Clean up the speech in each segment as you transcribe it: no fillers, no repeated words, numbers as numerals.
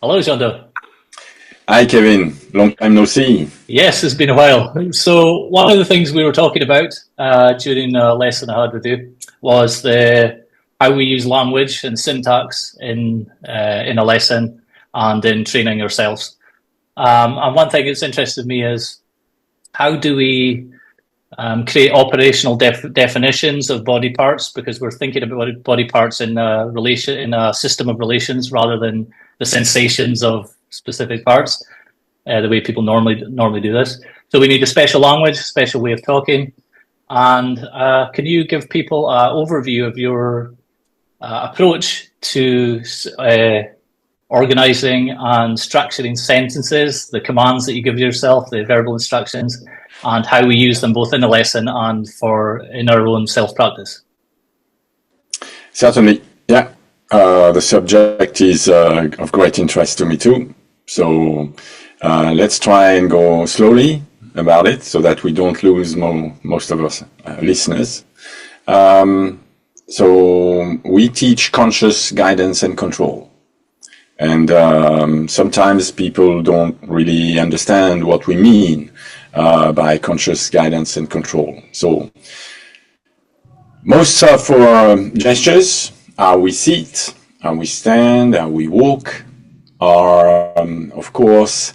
Hello, Jeando. Hi, Kevin. Long time no see. Yes, it's been a while. So one of the things we were talking about during a lesson I had with you was the how we use language and syntax in a lesson and in training ourselves. And one thing that's interested me is how do we create operational definitions of body parts, because we're thinking about body parts in a relation in a system of relations rather than the sensations of specific parts. The way people normally do this. So we need a special language, special way of talking. And can you give people an overview of your approach to organizing and structuring sentences, the commands that you give yourself, the verbal instructions, and how we use them both in the lesson and for in our own self-practice? Certainly, yeah. The subject is of great interest to me too. So let's try and go slowly about it so that we don't lose most of us listeners. So we teach conscious guidance and control. And sometimes people don't really understand what we mean by conscious guidance and control. So most of our gestures, how we sit, how we stand, how we walk, are, of course,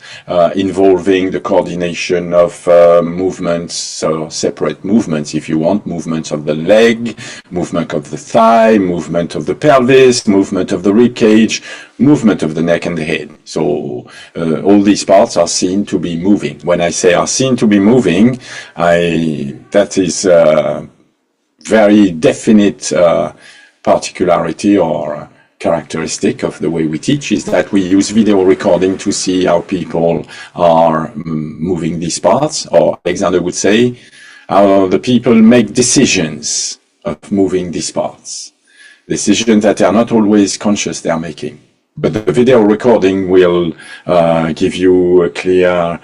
involving the coordination of movements, so separate movements, if you want, movements of the leg, movement of the thigh, movement of the pelvis, movement of the rib cage, movement of the neck and the head. So all these parts are seen to be moving. When I say are seen to be moving, that is very definite particularity or characteristic of the way we teach is that we use video recording to see how people are moving these parts, or Alexander would say, how the people make decisions of moving these parts. Decisions that are not always conscious they are making. But the video recording will give you a clear,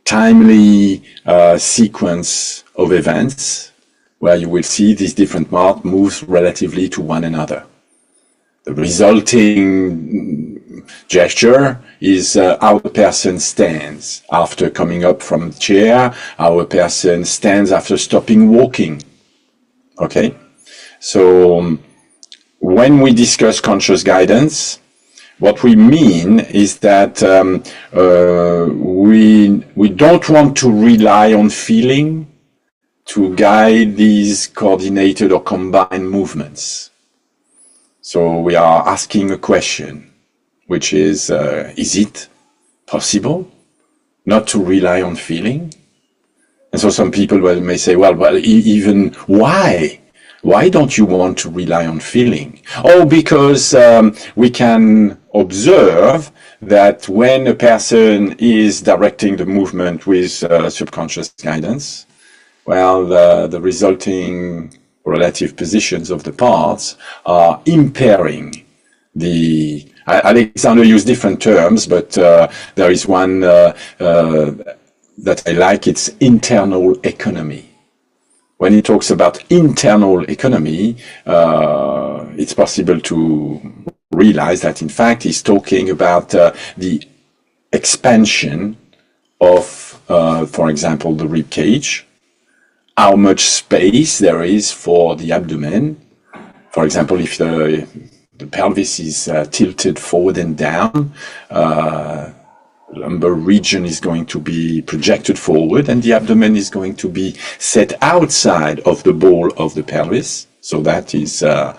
timely sequence of events where you will see these different parts move relatively to one another. The resulting gesture is how a person stands after coming up from the chair, how a person stands after stopping walking. Okay? So when we discuss conscious guidance, what we mean is that we don't want to rely on feeling to guide these coordinated or combined movements. So we are asking a question, which is it possible not to rely on feeling? And so some people may say, well, even why? Why don't you want to rely on feeling? Oh, because we can observe that when a person is directing the movement with subconscious guidance, well, the resulting relative positions of the parts are impairing the... Alexander used different terms, but there is one that I like, it's internal economy. When he talks about internal economy, it's possible to realize that in fact he's talking about the expansion of, for example, the rib cage, how much space there is for the abdomen. For example, if the pelvis is tilted forward and down, the lumbar region is going to be projected forward and the abdomen is going to be set outside of the ball of the pelvis. So that is a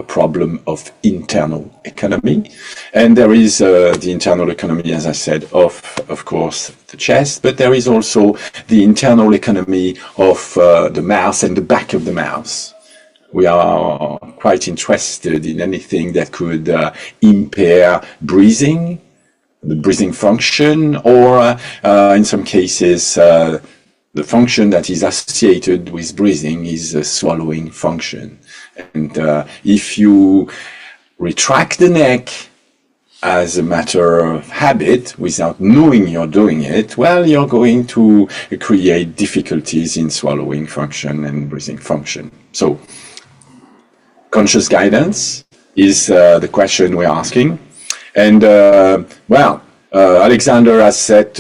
problem of internal economy. And there is the internal economy, as I said, of course, the chest, but there is also the internal economy of the mouth and the back of the mouth. We are quite interested in anything that could impair breathing, the breathing function, or in some cases, the function that is associated with breathing is a swallowing function. And if you retract the neck as a matter of habit without knowing you're doing it, well, you're going to create difficulties in swallowing function and breathing function. So conscious guidance is the question we're asking. And Alexander has set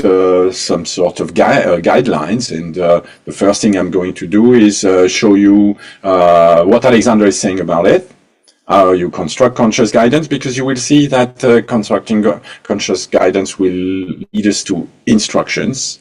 some sort of guidelines, and the first thing I'm going to do is show you what Alexander is saying about it, how you construct conscious guidance, because you will see that constructing conscious guidance will lead us to instructions.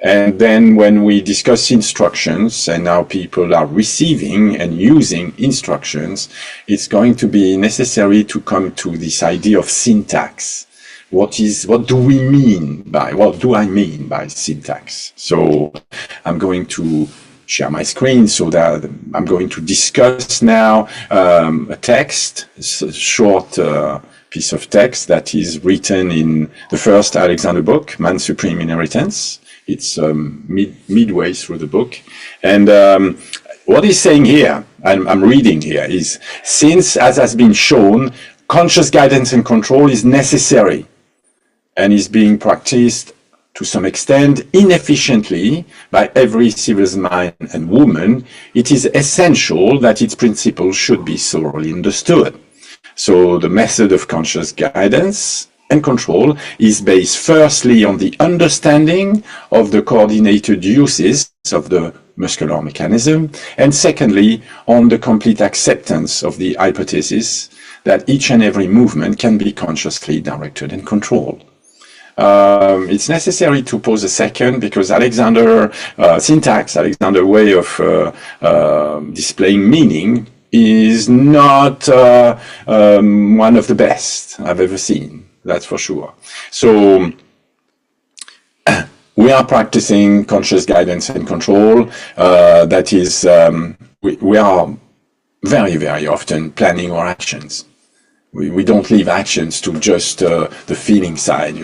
And then when we discuss instructions and how people are receiving and using instructions, it's going to be necessary to come to this idea of syntax. What do I mean by syntax? So I'm going to share my screen so that I'm going to discuss now a text, a short piece of text that is written in the first Alexander book, Man's Supreme Inheritance. It's midway through the book. And what he's saying here, I'm reading here, is since, as has been shown, conscious guidance and control is necessary and is being practiced to some extent inefficiently by every civilized man and woman, it is essential that its principles should be thoroughly understood. So the method of conscious guidance and control is based firstly on the understanding of the coordinated uses of the muscular mechanism, and secondly on the complete acceptance of the hypothesis that each and every movement can be consciously directed and controlled. It's necessary to pause a second because Alexander syntax, Alexander way of displaying meaning is not one of the best I've ever seen. That's for sure. So we are practicing conscious guidance and control. That is, we are very, very often planning our actions. We don't leave actions to just the feeling side,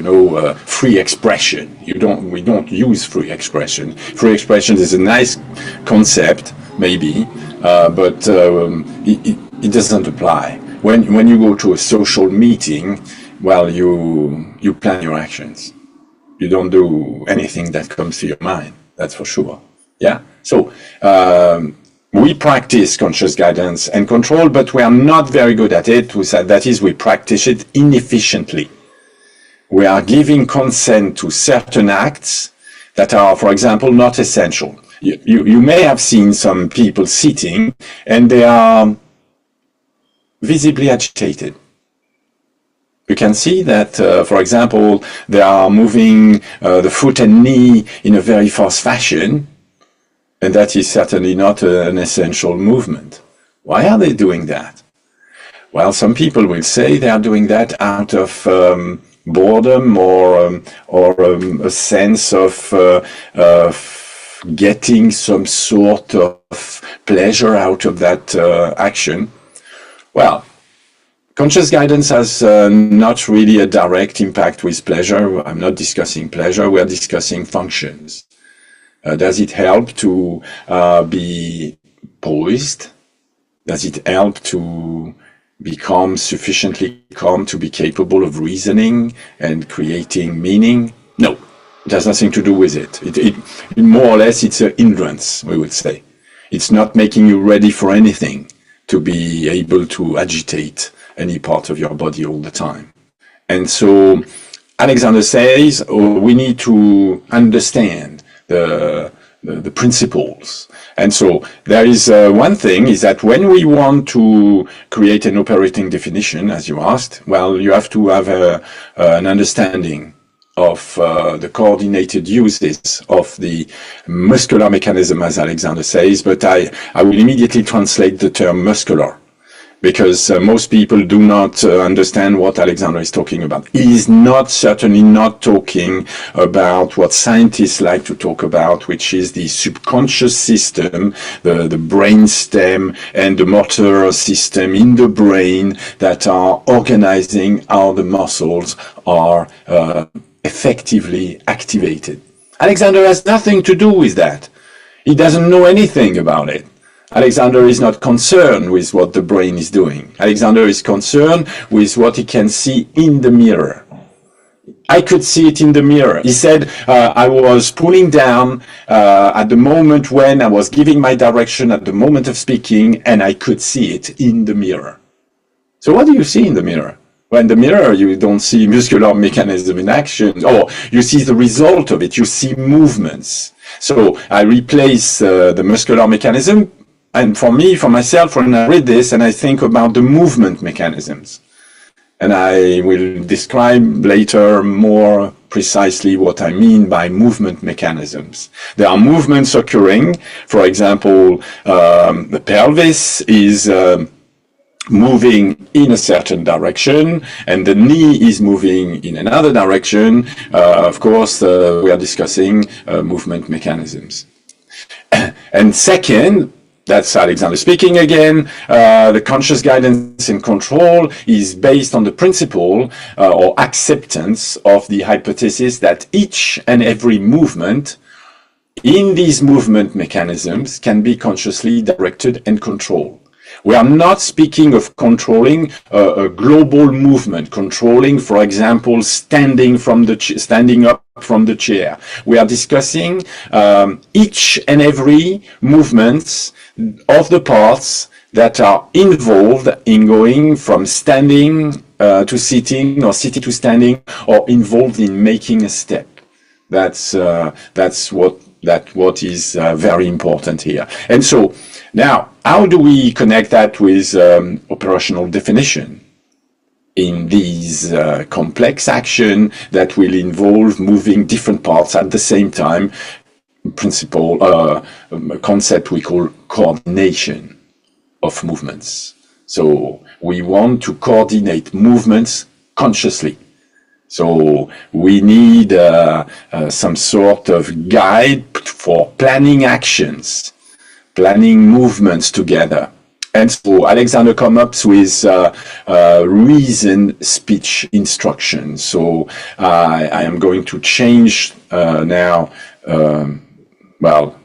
free expression. We don't use free expression. Free expression is a nice concept, maybe, but it doesn't apply. When you go to a social meeting, well, you plan your actions. You don't do anything that comes to your mind. That's for sure. Yeah. So we practice conscious guidance and control, but we are not very good at it. That is, we practice it inefficiently. We are giving consent to certain acts that are, for example, not essential. You may have seen some people sitting and they are visibly agitated. You can see that, for example, they are moving the foot and knee in a very fast fashion, and that is certainly not an essential movement. Why are they doing that? Well, some people will say they are doing that out of boredom or a sense of getting some sort of pleasure out of that action. Well, conscious guidance has not really a direct impact with pleasure. I'm not discussing pleasure, we are discussing functions. Does it help to be poised? Does it help to become sufficiently calm to be capable of reasoning and creating meaning? No, it has nothing to do with it. It more or less, it's a hindrance, we would say. It's not making you ready for anything to be able to agitate any part of your body all the time. And so Alexander says, we need to understand the principles. And so there is one thing is that when we want to create an operating definition, as you asked, well, you have to have an understanding of the coordinated uses of the muscular mechanism, as Alexander says, but I will immediately translate the term muscular, because most people do not understand what Alexander is talking about. He is certainly not talking about what scientists like to talk about, which is the subconscious system, the brain stem and the motor system in the brain that are organizing how the muscles are effectively activated. Alexander has nothing to do with that. He doesn't know anything about it. Alexander is not concerned with what the brain is doing. Alexander is concerned with what he can see in the mirror. I could see it in the mirror. He said, I was pulling down at the moment when I was giving my direction at the moment of speaking, and I could see it in the mirror. So what do you see in the mirror? Well, in the mirror, you don't see muscular mechanism in action, or you see the result of it. You see movements. So I replace the muscular mechanism, and for myself, when I read this, and I think about the movement mechanisms. And I will describe later more precisely what I mean by movement mechanisms. There are movements occurring. For example, the pelvis is moving in a certain direction, and the knee is moving in another direction. Of course, we are discussing movement mechanisms. And second, that's Alexander speaking again. The conscious guidance and control is based on the principle or acceptance of the hypothesis that each and every movement in these movement mechanisms can be consciously directed and controlled. We are not speaking of controlling a global movement, controlling, for example, standing up from the chair. We are discussing each and every movements of the parts that are involved in going from standing to sitting, or sitting to standing, or involved in making a step. That's what is very important here. And so now, how do we connect that with operational definition? In these complex action that will involve moving different parts at the same time, a concept we call coordination of movements. So we want to coordinate movements consciously. So we need some sort of guide for planning actions, planning movements together. And so Alexander comes up with reasoned speech instructions. So I am going to change now, the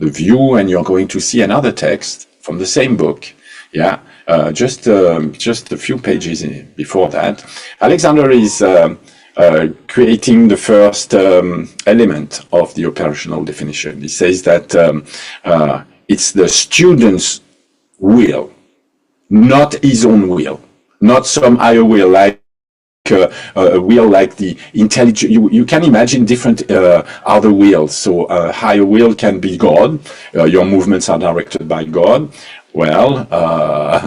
view, and you're going to see another text from the same book. Yeah, just a few pages before that. Alexander is creating the first element of the operational definition. He says that it's the student's will, not his own will, not some higher will, like a will like the intelligent. You can imagine different other wills. So a higher will can be God. Your movements are directed by God. Well,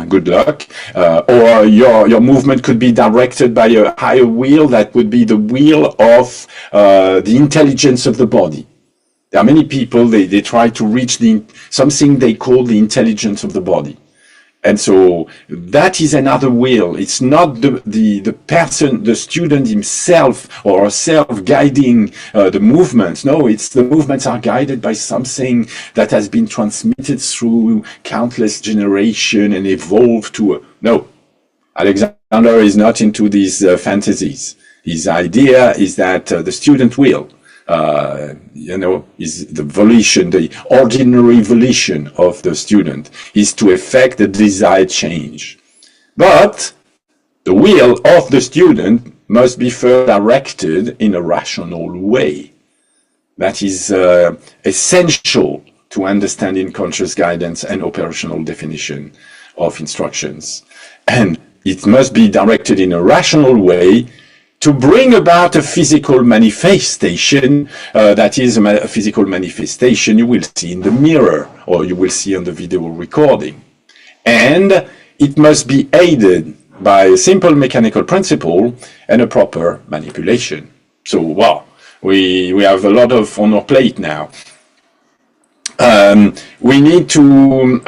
good luck. Or your movement could be directed by a higher will that would be the will of the intelligence of the body. There are many people, they try to reach something they call the intelligence of the body. And so that is another will. It's not the person, the student himself or herself guiding the movements. No, it's the movements are guided by something that has been transmitted through countless generations and evolved to no. Alexander is not into these fantasies. His idea is that the student will, is the volition, the ordinary volition of the student is to effect the desired change. But the will of the student must be first directed in a rational way. That is essential to understanding conscious guidance and operational definition of instructions. And it must be directed in a rational way to bring about a physical manifestation, that is a physical manifestation you will see in the mirror, or you will see on the video recording. And it must be aided by a simple mechanical principle and a proper manipulation. So, wow, we have a lot on our plate now. We need to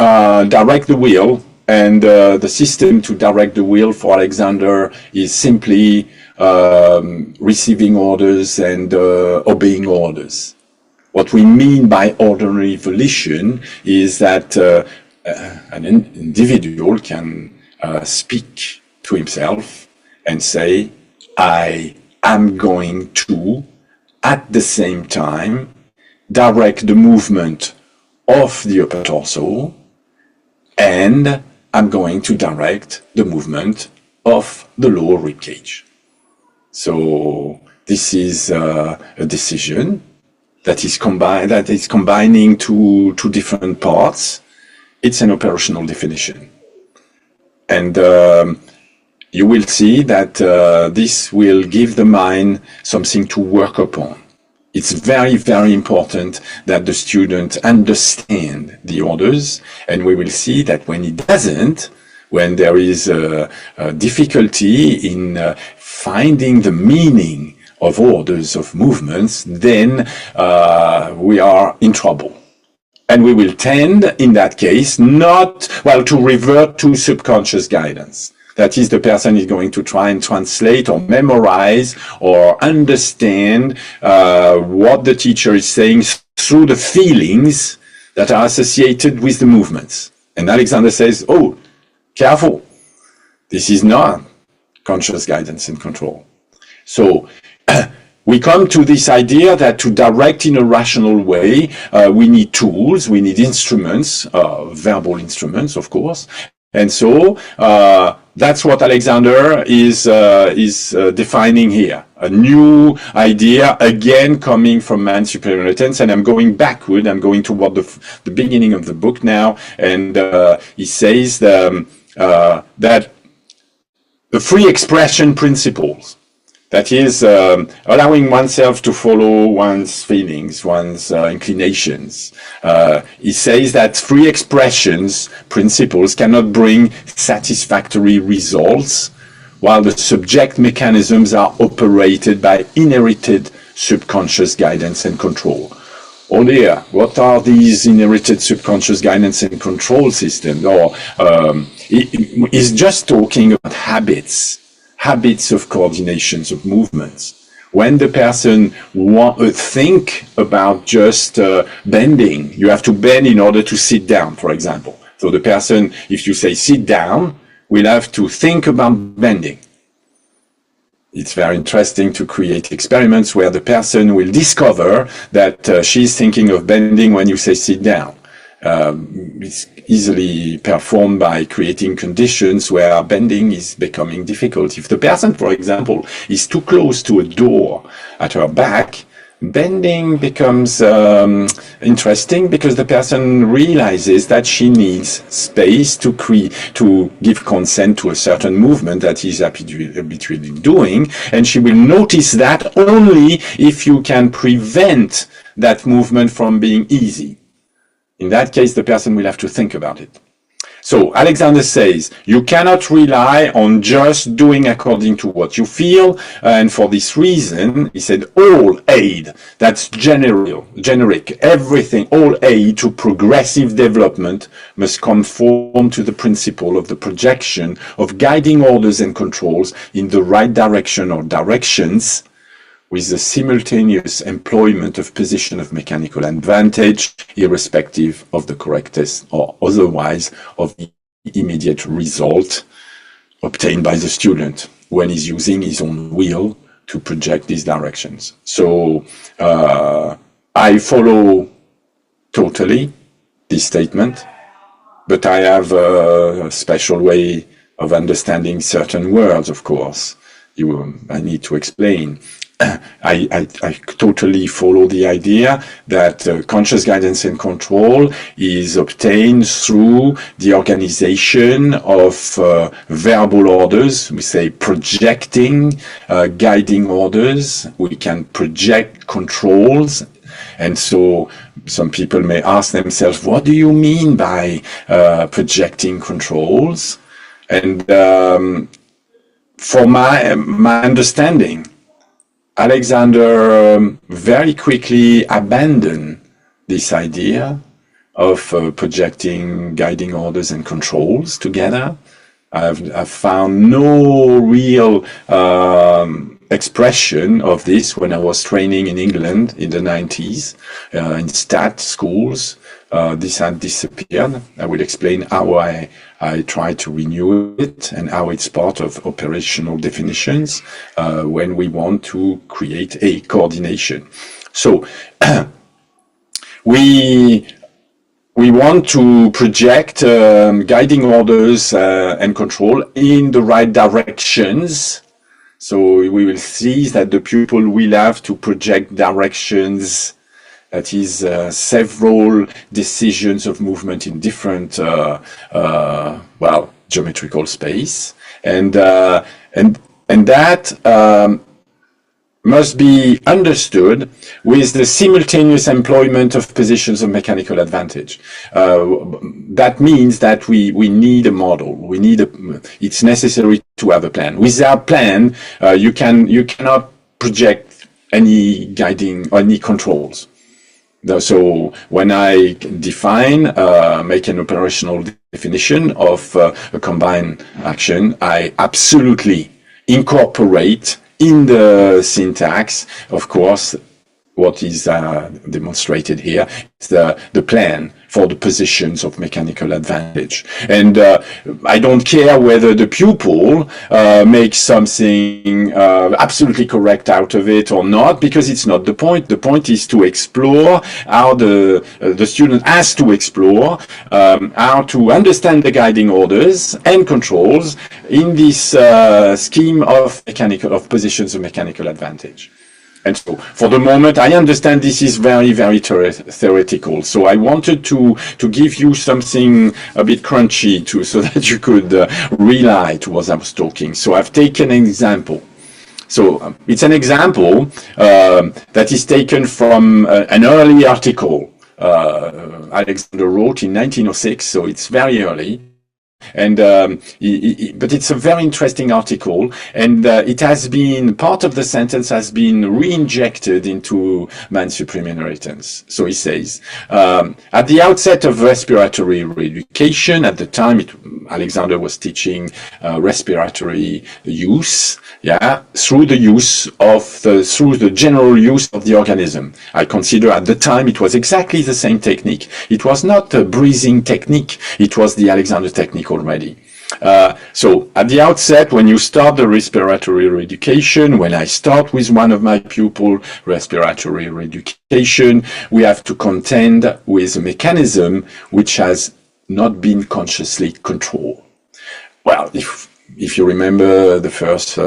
direct the will, and the system to direct the will for Alexander is simply receiving orders and obeying orders. What we mean by ordinary volition is that an individual can speak to himself and say, I am going to, at the same time, direct the movement of the upper torso, and I'm going to direct the movement of the lower rib cage. So this is a decision that is combining two different parts. It's an operational definition. And you will see that this will give the mind something to work upon. It's very, very important that the student understand the orders, and we will see that when he doesn't, when there is a difficulty in finding the meaning of orders, of movements, then we are in trouble. And we will tend, in that case, not, well, to revert to subconscious guidance. That is, the person is going to try and translate or memorize or understand what the teacher is saying through the feelings that are associated with the movements. And Alexander says, oh, careful. This is not conscious guidance and control. So we come to this idea that to direct in a rational way, we need tools, we need instruments, verbal instruments, of course. And so that's what Alexander is defining here. A new idea, again, coming from man's superior intelligence. And I'm going backward. I'm going toward the beginning of the book now. And he says that the free expression principles, that is, allowing oneself to follow one's feelings, one's inclinations. He says that free expressions principles cannot bring satisfactory results, while the subject mechanisms are operated by inherited subconscious guidance and control. Oh dear, what are these inherited subconscious guidance and control systems? Or he's just talking about habits of coordinations of movements. When the person think about just bending, you have to bend in order to sit down, for example. So the person, if you say sit down, will have to think about bending. It's very interesting to create experiments where the person will discover that she's thinking of bending when you say sit down. It's easily performed by creating conditions where bending is becoming difficult. If the person, for example, is too close to a door at her back, bending becomes interesting because the person realizes that she needs space to give consent to a certain movement that he's habitually doing, and she will notice that only if you can prevent that movement from being easy. In that case, the person will have to think about it. So Alexander says, you cannot rely on just doing according to what you feel. And for this reason, he said, all aid, that's generic, everything, all aid to progressive development must conform to the principle of the projection of guiding orders and controls in the right direction or directions, with the simultaneous employment of position of mechanical advantage, irrespective of the correctness or otherwise of the immediate result obtained by the student when he's using his own will to project these directions. So I follow totally this statement, but I have a special way of understanding certain words, of course. I need to explain. I totally follow the idea that conscious guidance and control is obtained through the organization of verbal orders. We say projecting, guiding orders. We can project controls. And so some people may ask themselves, what do you mean by projecting controls? And for my understanding, Alexander very quickly abandoned this idea of projecting guiding orders and controls together. I've found no real expression of this when I was training in England in the 90s in stat schools. This had disappeared. I will explain how I try to renew it and how it's part of operational definitions when we want to create a coordination. So we want to project guiding orders and control in the right directions. So we will see that the pupil will have to project directions, that is several decisions of movement in different, geometrical space. and that must be understood with the simultaneous employment of positions of mechanical advantage. That means that we need a model. It's necessary to have a plan. Without plan, you cannot project any guiding or any controls. So when I make an operational definition of a combined action, I absolutely incorporate in the syntax, of course, what is demonstrated here is the plan for the positions of mechanical advantage. And I don't care whether the pupil makes something absolutely correct out of it or not, because it's not the point. The point is to explore how the student has to explore how to understand the guiding orders and controls in this scheme of positions of mechanical advantage. And so, for the moment, I understand this is very, very theoretical. So I wanted to give you something a bit crunchy so that you could rely to what I was talking. So I've taken an example. So it's an example that is taken from an early article Alexander wrote in 1906. So it's very early. And but it's a very interesting article, and it has been, part of the sentence has been re-injected into man's supreme inheritance. So he says, at the outset of respiratory re-education, at the time Alexander was teaching respiratory use, through the general use of the organism. I consider at the time it was exactly the same technique. It was not a breathing technique, it was the Alexander technique already. So at the outset, when you start the respiratory re-education, when I start with one of my pupils, respiratory re-education, we have to contend with a mechanism which has not been consciously controlled. Well, if you remember the first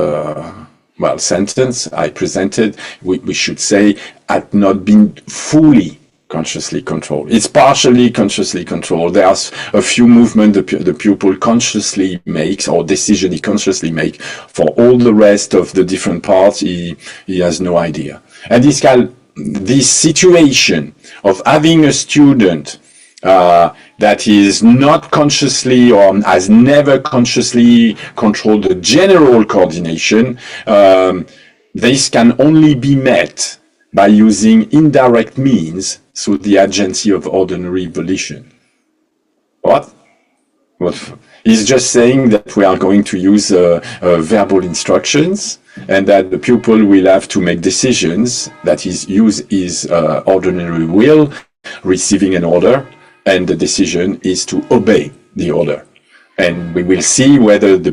sentence I presented, we should say had not been fully consciously controlled. It's partially consciously controlled. There's a few movements the pupil consciously makes, or decision he consciously makes. For all the rest of the different parts, he has no idea. And this situation of having a student that is not consciously or has never consciously controlled the general coordination, this can only be met by using indirect means through the agency of ordinary volition. What? He's just saying that we are going to use verbal instructions, and that the pupil will have to make decisions, that is, use his ordinary will, receiving an order, and the decision is to obey the order. And we will see whether the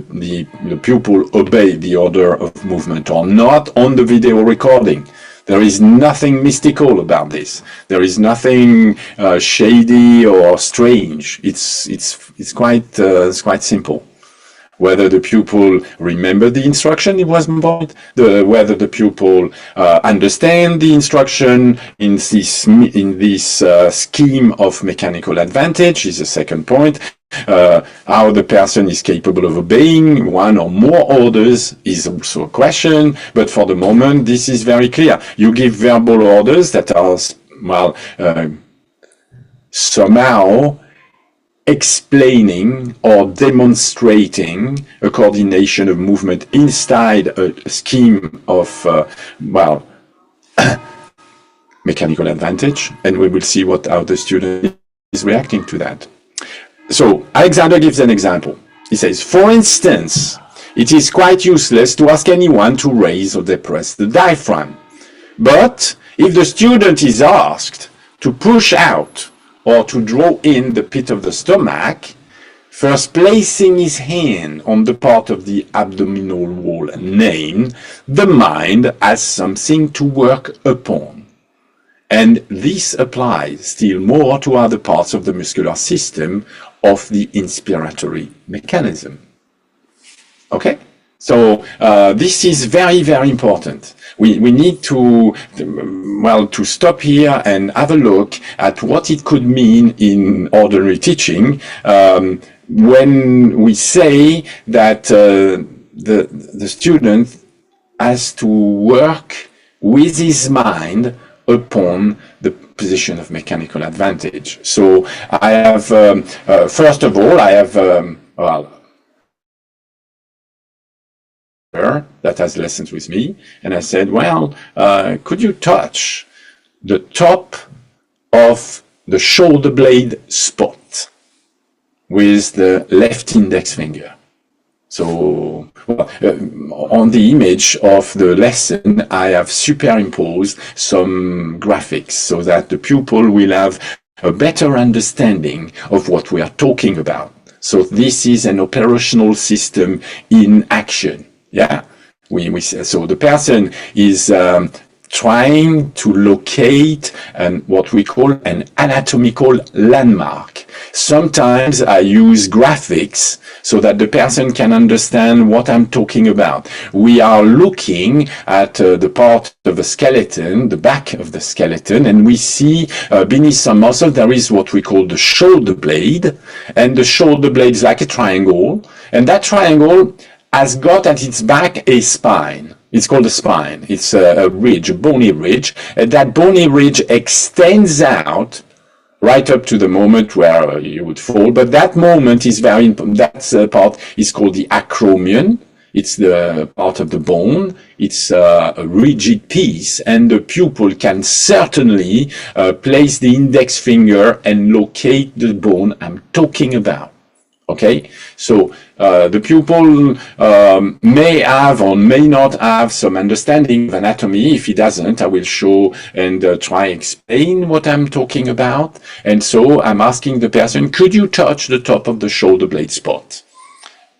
pupil obey the order of movement or not on the video recording. There is nothing mystical about this. There is nothing shady or strange. It's quite simple. Whether the pupil remember the instruction, it was my point. Whether the pupil understand the instruction in this scheme of mechanical advantage is the second point. How the person is capable of obeying one or more orders is also a question, but for the moment this is very clear. You give verbal orders that are somehow explaining or demonstrating a coordination of movement inside a scheme of mechanical advantage, and we will see how the student is reacting to that. So Alexander gives an example. He says, for instance, it is quite useless to ask anyone to raise or depress the diaphragm. But if the student is asked to push out or to draw in the pit of the stomach, first placing his hand on the part of the abdominal wall named, the mind has something to work upon. And this applies still more to other parts of the muscular system of the inspiratory mechanism. Okay? So this is very, very important. We need to, well, to stop here and have a look at what it could mean in ordinary teaching when we say that the student has to work with his mind upon the position of mechanical advantage. So I have, first of all, I have, well, that has lessons with me, and I said, well, could you touch the top of the shoulder blade spot with the left index finger? So on the image of the lesson, I have superimposed some graphics so that the pupil will have a better understanding of what we are talking about. So this is an operational system in action. Yeah, so the person is trying to locate what we call an anatomical landmark. Sometimes I use graphics so that the person can understand what I'm talking about. We are looking at the part of the skeleton, the back of the skeleton, and we see beneath some muscle there is what we call the shoulder blade, and the shoulder blade is like a triangle, and that triangle has got at its back a spine. It's called a spine. It's a ridge, a bony ridge, and that bony ridge extends out right up to the moment where you would fall. But that moment is very important. That part is called the acromion. It's the part of the bone. It's a rigid piece, and the pupil can certainly place the index finger and locate the bone I'm talking about. Okay, so the pupil may have or may not have some understanding of anatomy. If he doesn't, I will show and try explain what I'm talking about. And so I'm asking the person, could you touch the top of the shoulder blade spot?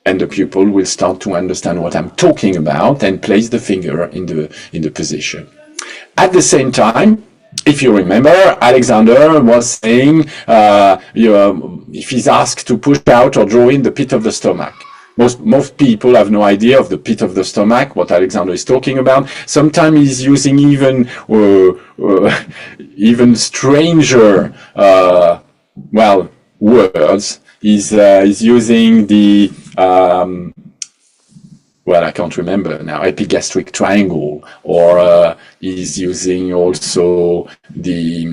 And the pupil will start to understand what I'm talking about and place the finger in the position. At the same time, if you remember, Alexander was saying if he's asked to push out or draw in the pit of the stomach. Most people have no idea of the pit of the stomach, what Alexander is talking about. Sometimes he's using even stranger words. He's using the well, I can't remember now, epigastric triangle, or he's using also the,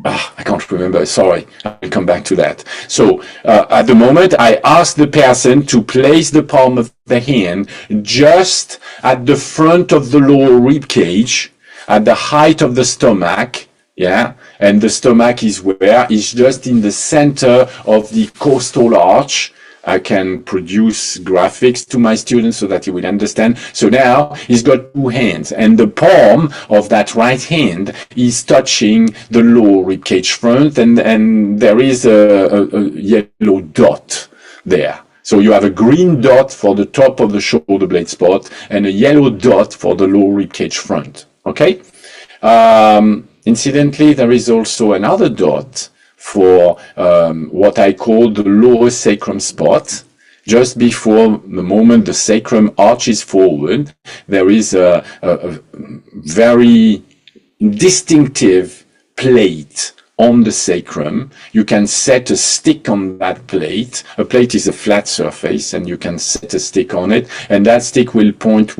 I can't remember, sorry, I'll come back to that. So at the moment, I ask the person to place the palm of the hand just at the front of the lower rib cage, at the height of the stomach, yeah, and the stomach is where? It's just in the center of the costal arch. I can produce graphics to my students so that he will understand. So now he's got two hands, and the palm of that right hand is touching the lower ribcage front, and there is a yellow dot there. So you have a green dot for the top of the shoulder blade spot and a yellow dot for the lower ribcage front. Okay? Incidentally, there is also another dot for what I call the lower sacrum spot. Just before the moment the sacrum arches forward, there is a very distinctive plate on the sacrum. You can set a stick on that plate. A plate is a flat surface, and you can set a stick on it, and that stick will point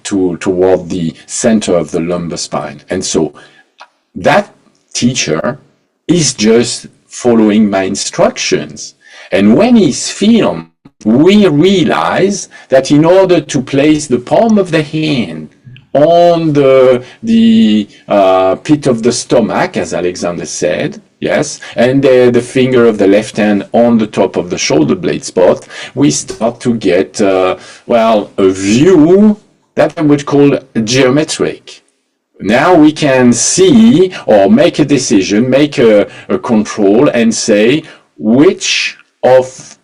toward the center of the lumbar spine. And so that teacher is just following my instructions. And when he's filmed, we realize that in order to place the palm of the hand on the pit of the stomach, as Alexander said, yes, and the finger of the left hand on the top of the shoulder blade spot, we start to get, a view that I would call geometric. Now we can see or make a decision, make a control, and say which of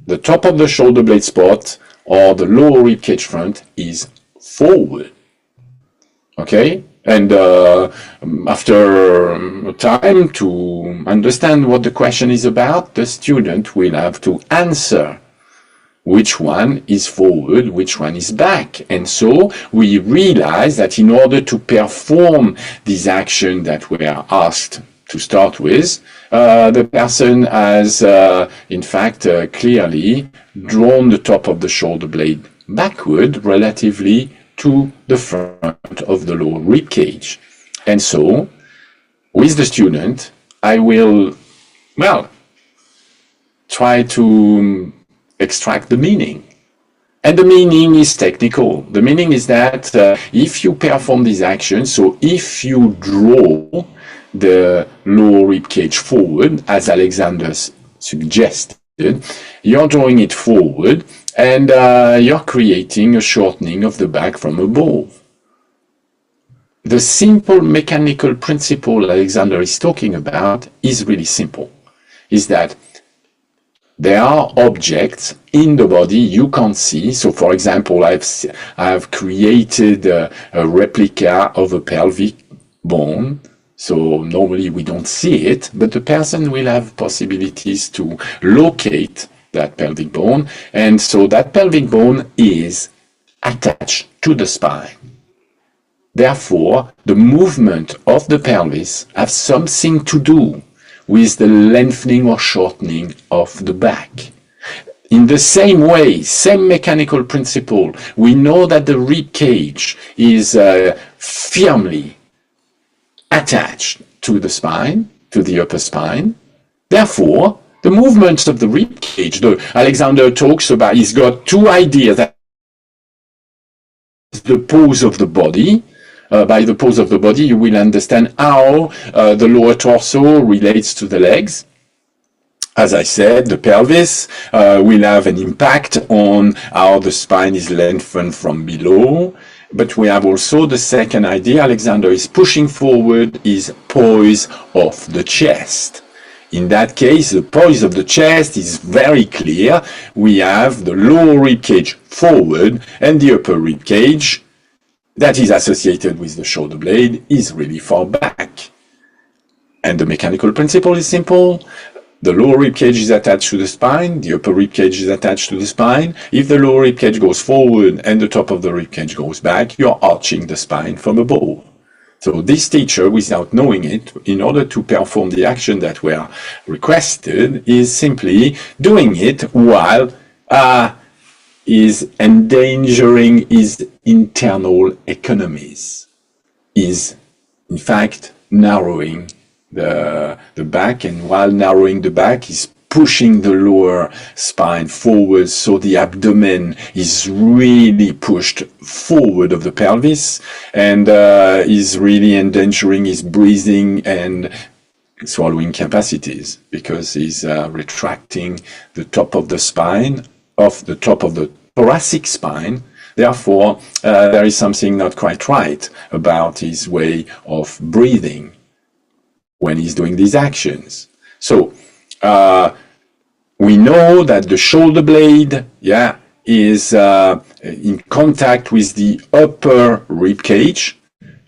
the top of the shoulder blade spot or the lower rib cage front is forward. Okay? And after a time to understand what the question is about, the student will have to answer which one is forward, which one is back. And so we realize that in order to perform this action that we are asked to start with, the person has, in fact, clearly drawn the top of the shoulder blade backward relatively to the front of the lower rib cage. And so, with the student, I will, well, try to extract the meaning. And the meaning is technical. The meaning is that if you perform these actions, so if you draw the lower rib cage forward, as Alexander suggested, you're drawing it forward and you're creating a shortening of the back from above. The simple mechanical principle Alexander is talking about is really simple. Is that there are objects in the body you can't see. So, for example, I've created a replica of a pelvic bone. So normally we don't see it, but the person will have possibilities to locate that pelvic bone. And so that pelvic bone is attached to the spine. Therefore, the movement of the pelvis has something to do with the lengthening or shortening of the back. In the same way, same mechanical principle, we know that the rib cage is firmly attached to the spine, to the upper spine. Therefore, the movements of the rib cage, Alexander talks about, he's got two ideas. The pose of the body. By the pose of the body, you will understand how the lower torso relates to the legs. As I said, the pelvis will have an impact on how the spine is lengthened from below. But we have also the second idea Alexander is pushing forward is poise of the chest. In that case, the poise of the chest is very clear. We have the lower rib cage forward and the upper rib cage that is associated with the shoulder blade is really far back. And the mechanical principle is simple. The lower rib cage is attached to the spine, the upper rib cage is attached to the spine. If the lower rib cage goes forward and the top of the rib cage goes back, you're arching the spine from above. So this teacher, without knowing it, in order to perform the action that were requested, is simply doing it while is endangering his internal economies, is in fact narrowing the back, and while narrowing the back is pushing the lower spine forward, so the abdomen is really pushed forward of the pelvis and is really endangering his breathing and swallowing capacities, because he's retracting the top of the spine, off the top of the thoracic spine. Therefore, there is something not quite right about his way of breathing when he's doing these actions. So, we know that the shoulder blade, is in contact with the upper rib cage.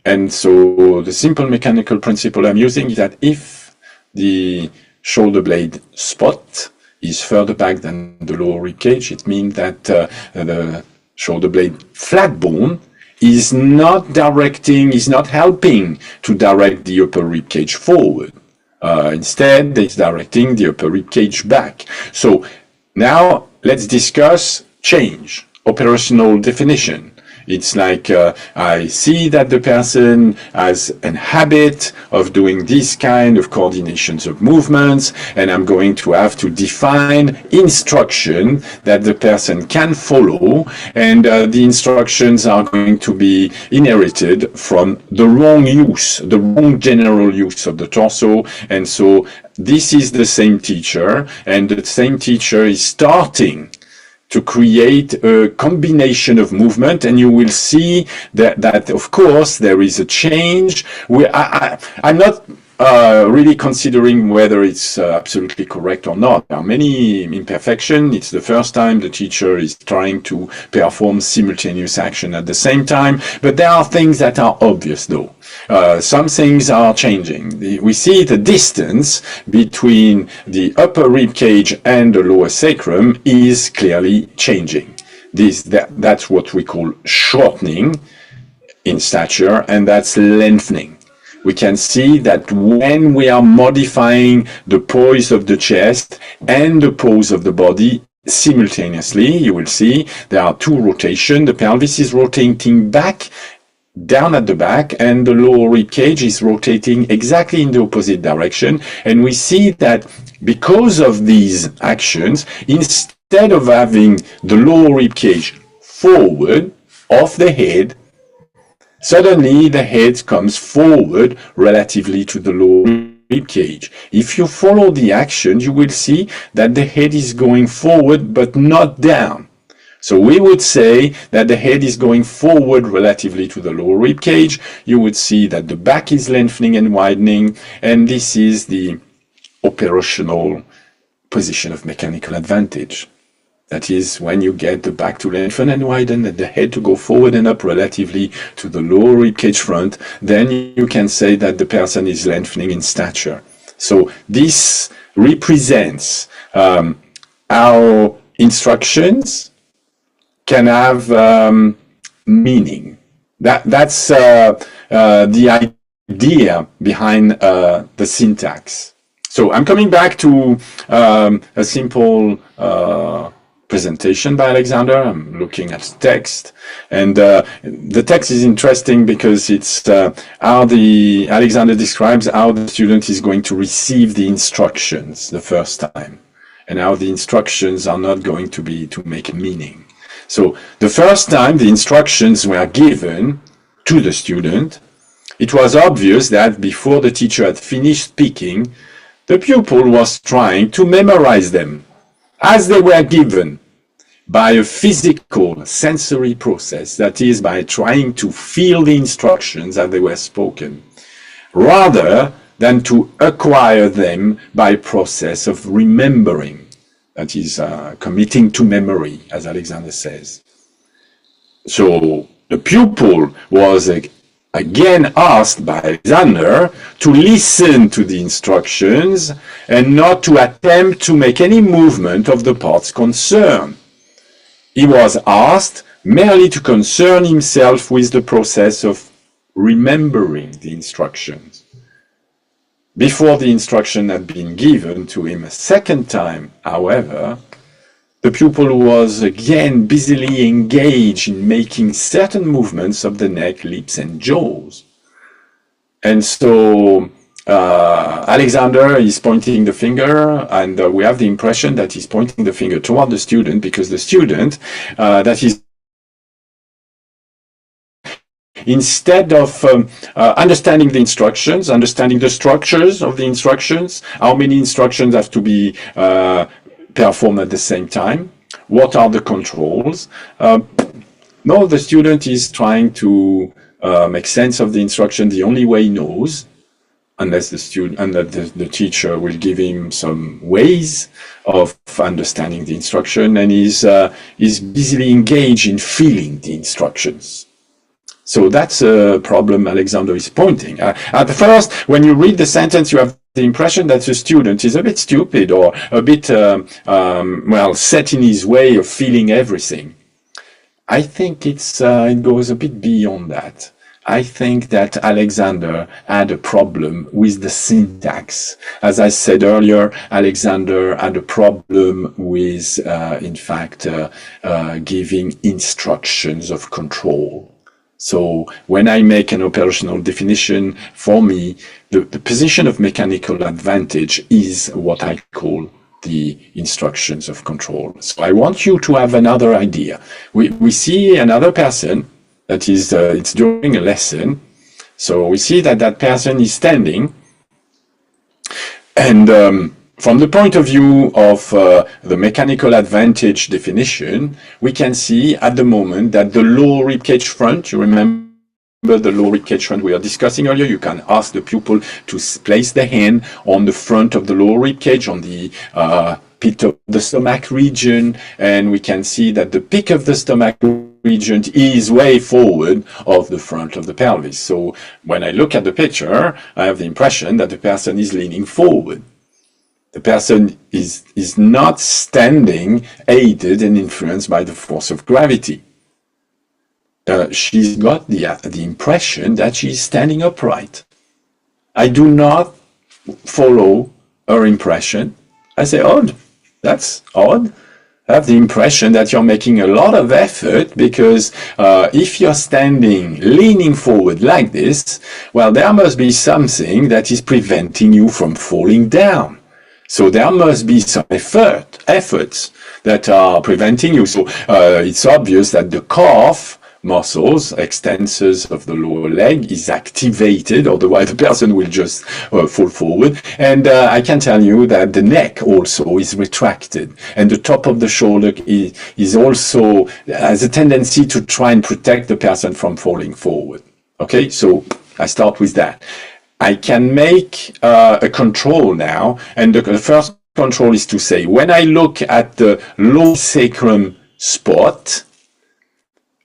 And so the simple mechanical principle I'm using is that if the shoulder blade spot is further back than the lower rib cage, it means that the shoulder blade flat bone is not helping to direct the upper rib cage forward. Instead, it's directing the upper rib cage back. So now let's discuss change, operational definition. It's like I see that the person has a habit of doing this kind of coordinations of movements, and I'm going to have to define instruction that the person can follow, and the instructions are going to be inherited from the wrong use, the wrong general use of the torso. And so this is the same teacher, and the same teacher is starting to create a combination of movement, and you will see that of course there is a change. I'm not really considering whether it's absolutely correct or not. There are many imperfections. It's the first time the teacher is trying to perform simultaneous action at the same time, but there are things that are obvious though. Some things are changing. We see the distance between the upper rib cage and the lower sacrum is clearly changing. That's what we call shortening in stature, and that's lengthening. We can see that when we are modifying the poise of the chest and the pose of the body simultaneously, you will see there are two rotations. The pelvis is rotating back, down at the back, and the lower rib cage is rotating exactly in the opposite direction. And we see that because of these actions, instead of having the lower rib cage forward of the head, suddenly the head comes forward relatively to the lower rib cage. If you follow the action, you will see that the head is going forward but not down. So we would say that the head is going forward relatively to the lower rib cage. You would see that the back is lengthening and widening, and this is the operational position of mechanical advantage. That is when you get the back to lengthen and widen and the head to go forward and up relatively to the lower rib cage front, then you can say that the person is lengthening in stature. So this represents our instructions can have meaning. That's the idea behind the syntax. So I'm coming back to a simple presentation by Alexander. I'm looking at text, and the text is interesting because it's how Alexander describes how the student is going to receive the instructions the first time, and how the instructions are not going to be to make a meaning. So the first time the instructions were given to the student, it was obvious that before the teacher had finished speaking, the pupil was trying to memorize them as they were given by a physical sensory process, that is, by trying to feel the instructions as they were spoken, rather than to acquire them by process of remembering, that is, committing to memory, as Alexander says. So the pupil was again asked by Alexander to listen to the instructions and not to attempt to make any movement of the parts concerned. He was asked merely to concern himself with the process of remembering the instructions. Before the instruction had been given to him a second time, however, the pupil was again busily engaged in making certain movements of the neck, lips, and jaws. And so Alexander is pointing the finger, and we have the impression that he's pointing the finger toward the student because the student that is instead of understanding the instructions, understanding the structures of the instructions, how many instructions have to be performed at the same time, what are the controls. No, the student is trying to make sense of the instruction the only way he knows, unless the teacher will give him some ways of understanding the instruction, and is busily engaged in feeling the instructions. So that's a problem Alexander is pointing. At first, when you read the sentence, you have the impression that the student is a bit stupid or a bit, set in his way of feeling everything. I think it goes a bit beyond that. I think that Alexander had a problem with the syntax. As I said earlier, Alexander had a problem with, giving instructions of control. So when I make an operational definition, for me, the position of mechanical advantage is what I call the instructions of control. So I want you to have another idea. We see another person, that is, it's during a lesson. So we see that person is standing, and from the point of view of the mechanical advantage definition, we can see at the moment that the lower ribcage front, you remember, the lower rib cage front we were discussing earlier, you can ask the pupil to place the hand on the front of the lower rib cage, on the pit of the stomach region, and we can see that the peak of the stomach region is way forward of the front of the pelvis. So when I look at the picture, I have the impression that the person is leaning forward. The person is not standing aided and influenced by the force of gravity. She's got the impression that she's standing upright. I do not follow her impression. I say, oh, that's odd. I have the impression that you're making a lot of effort, because if you're standing leaning forward like this, well, there must be something that is preventing you from falling down. So there must be some efforts that are preventing you. So it's obvious that the calf muscles, extensors of the lower leg, is activated, otherwise the person will just fall forward. And I can tell you that the neck also is retracted, and the top of the shoulder is also has a tendency to try and protect the person from falling forward. Okay, so I start with that. I can make a control now, and the first control is to say, when I look at the lower sacrum spot,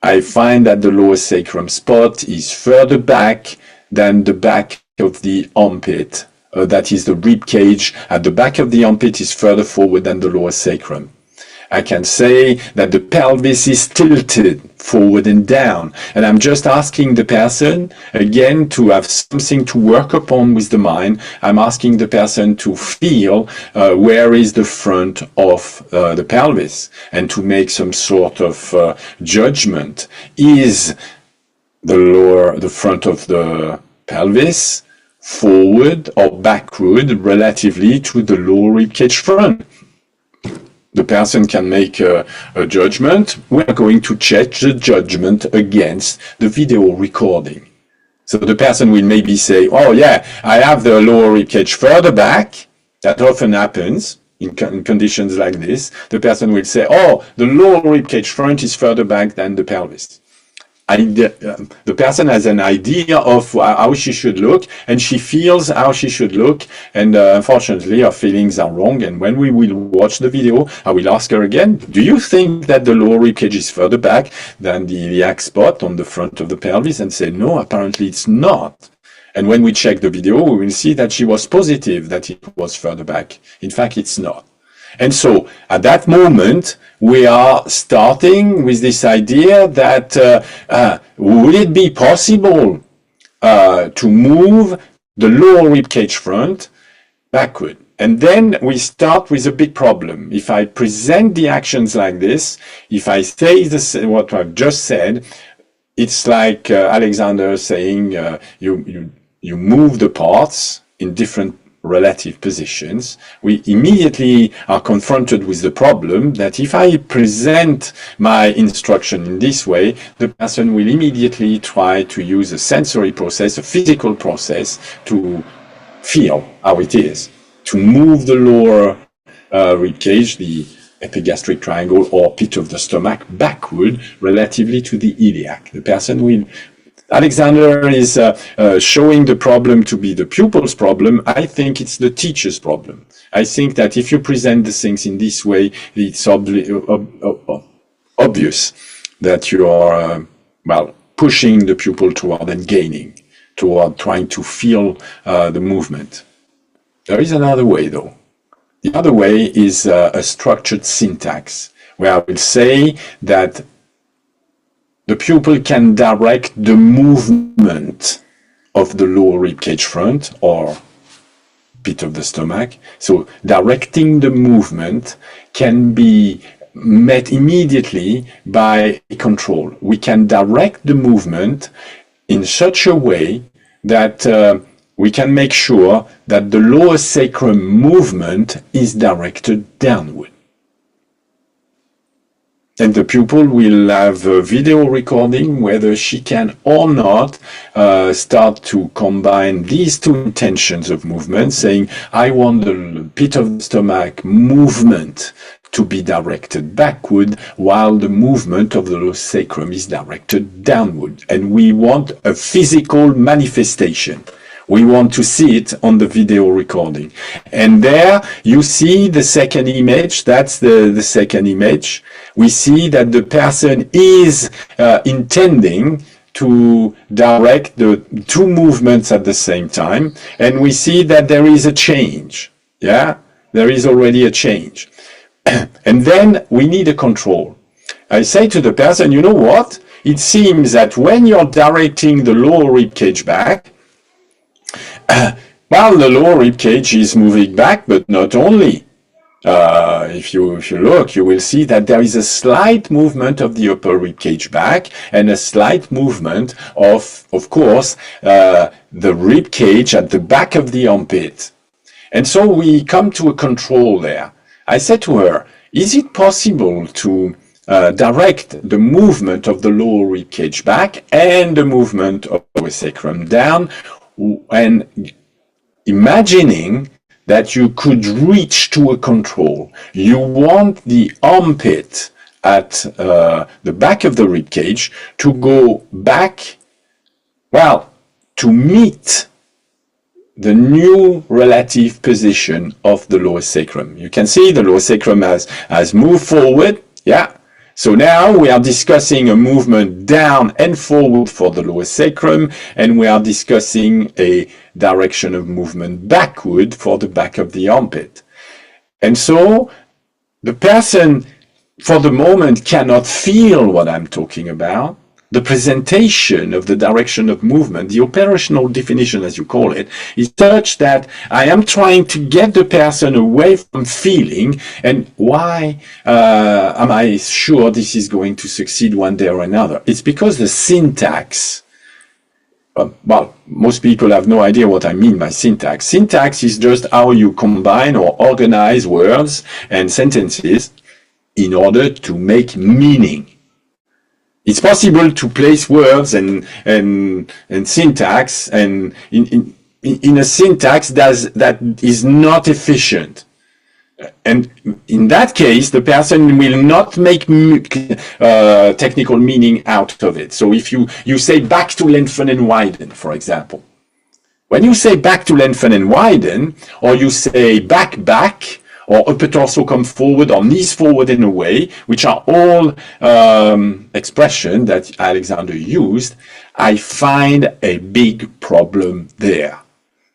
I find that the lower sacrum spot is further back than the back of the armpit. That is, the rib cage at the back of the armpit is further forward than the lower sacrum. I can say that the pelvis is tilted forward and down. And I'm just asking the person, again, to have something to work upon with the mind. I'm asking the person to feel where is the front of the pelvis, and to make some sort of judgment. Is the front of the pelvis forward or backward relatively to the lower rib cage front? The person can make a judgment. We're going to check the judgment against the video recording. So the person will maybe say, oh yeah, I have the lower rib cage further back. That often happens in conditions like this. The person will say, oh, the lower rib cage front is further back than the pelvis. The person has an idea of how she should look, and she feels how she should look, and unfortunately her feelings are wrong. And when we will watch the video, I will ask her again, do you think that the lower rib cage is further back than the iliac spot on the front of the pelvis? And say, no, apparently it's not. And when we check the video, we will see that she was positive that it was further back. In fact, it's not. And so at that moment, we are starting with this idea that would it be possible to move the lower rib cage front backward? And then we start with a big problem. If I present the actions like this, if I say what I've just said, it's like Alexander saying you move the parts in different relative positions. We immediately are confronted with the problem that if I present my instruction in this way, the person will immediately try to use a sensory process, a physical process, to feel how it is, to move the lower rib cage, the epigastric triangle or pit of the stomach, backward relatively to the iliac. The person will Alexander is showing the problem to be the pupil's problem. I think it's the teacher's problem. I think that if you present the things in this way, it's obvious that you are, pushing the pupil toward and gaining, toward trying to feel the movement. There is another way, though. The other way is a structured syntax, where I will say that the pupil can direct the movement of the lower rib cage front or pit of the stomach. So directing the movement can be met immediately by a control. We can direct the movement in such a way that we can make sure that the lower sacrum movement is directed downward. And the pupil will have a video recording whether she can or not start to combine these two intentions of movement, saying, I want the pit of the stomach movement to be directed backward, while the movement of the lower sacrum is directed downward. And we want a physical manifestation. We want to see it on the video recording. And there you see the second image. That's the second image. We see that the person is intending to direct the two movements at the same time. And we see that there is a change. Yeah, there is already a change. And then we need a control. I say to the person, you know what? It seems that when you're directing the lower rib cage back, well, the lower rib cage is moving back, but not only. If you look, you will see that there is a slight movement of the upper rib cage back and a slight movement of course, the rib cage at the back of the armpit. And so we come to a control there. I said to her, is it possible to direct the movement of the lower rib cage back and the movement of the sacrum down, and imagining that you could reach to a control? You want the armpit at the back of the rib cage to go back, well, to meet the new relative position of the lower sacrum. You can see the lower sacrum has moved forward. Yeah. So now we are discussing a movement down and forward for the lower sacrum, and we are discussing a direction of movement backward for the back of the armpit. And so the person, for the moment, cannot feel what I'm talking about. The presentation of the direction of movement, the operational definition, as you call it, is such that I am trying to get the person away from feeling. And why am I sure this is going to succeed one day or another? It's because the syntax, well, most people have no idea what I mean by syntax. Syntax is just how you combine or organize words and sentences in order to make meaning. It's possible to place words and syntax, and in a syntax that is not efficient. And in that case, the person will not make technical meaning out of it. So if you say back to lengthen and widen, for example, when you say back to lengthen and widen, or you say back, or upper torso come forward, or knees forward in a way, which are all expressions that Alexander used, I find a big problem there.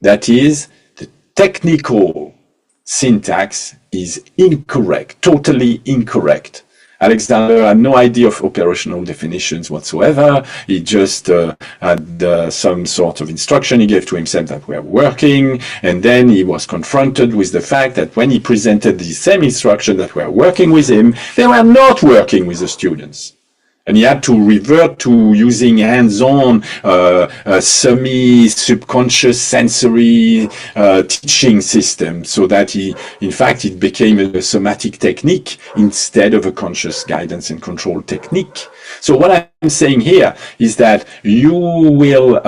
That is, the technical syntax is incorrect, totally incorrect. Alexander had no idea of operational definitions whatsoever. He just had some sort of instruction he gave to himself that were working, and then he was confronted with the fact that when he presented the same instruction that were working with him, they were not working with the students. And he had to revert to using hands-on, semi-subconscious sensory teaching system, so that in fact, it became a somatic technique instead of a conscious guidance and control technique. So what I'm saying here is that you will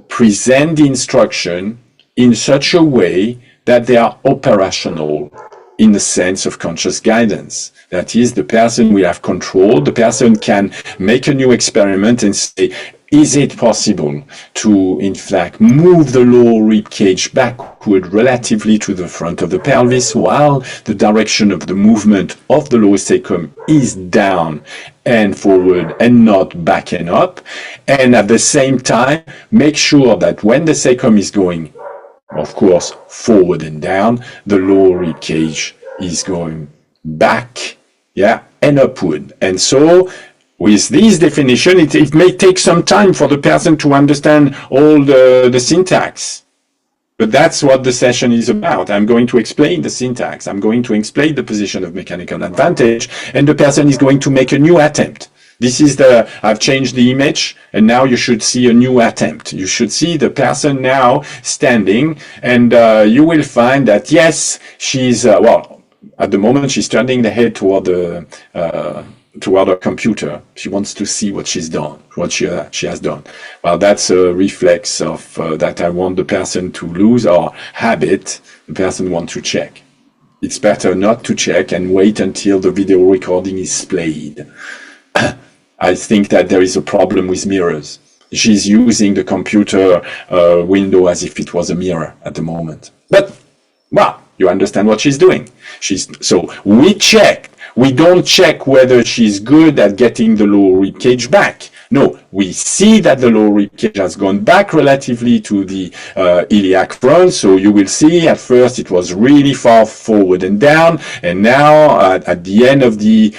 present the instruction in such a way that they are operational in the sense of conscious guidance. That is, the person will have control. The person can make a new experiment and say, is it possible to, in fact, move the lower rib cage backward relatively to the front of the pelvis, while the direction of the movement of the lower sacrum is down and forward and not back and up? And at the same time, make sure that when the sacrum is going, of course, forward and down, the lower rib cage is going back, yeah, and upward. And so with this definition, it may take some time for the person to understand all the syntax. But that's what the session is about. I'm going to explain the syntax. I'm going to explain the position of mechanical advantage, and the person is going to make a new attempt. This is I've changed the image, and now you should see a new attempt. You should see the person now standing, and you will find that, yes, she's, well, at the moment she's turning the head toward her computer. She wants to see what she's done, what she has done. Well, that's a reflex of that I want the person to lose, or habit the person wants to check. it's better not to check and wait until the video recording is played. I think that there is a problem with mirrors. She's using the computer window as if it was a mirror at the moment. But, well, you understand what she's doing. So we check. We don't check whether she's good at getting the lower rib cage back. No, we see that the lower rib cage has gone back relatively to the iliac front. So you will see at first it was really far forward and down, and now at the end of the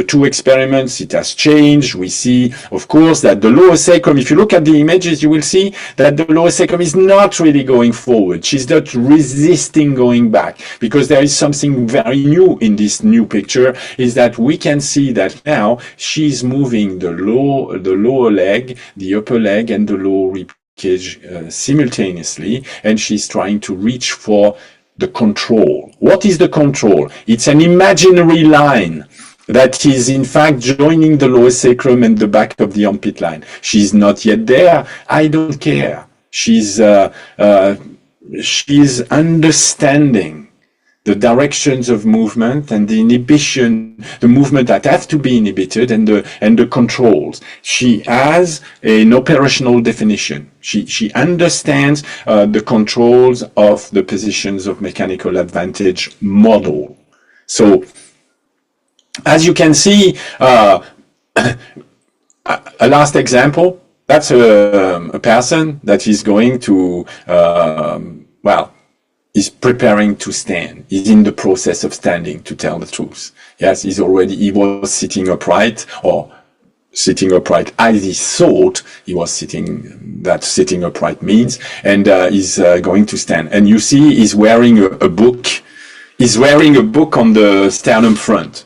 two experiments, it has changed. We see, of course, that the lower sacrum. If you look at the images, you will see that the lower sacrum is not really going forward. She's not resisting going back, because there is something very new in this new picture. Is that we can see that now she's moving the lower leg, the upper leg, and the lower rib cage simultaneously, and she's trying to reach for the control. What is the control? It's an imaginary line that is in fact joining the lower sacrum and the back of the armpit line. She's not yet there. I don't care. She's understanding the directions of movement and the inhibition, the movement that have to be inhibited, and the controls. She has an operational definition. She understands the controls of the positions of mechanical advantage model. So, as you can see, a last example. That's a person that is going to, is preparing to stand. He's in the process of standing, to tell the truth. Yes, he was sitting upright, or sitting upright as he thought he was sitting, that sitting upright means, and he's going to stand. And you see he's wearing a book. He's wearing a book on the sternum front,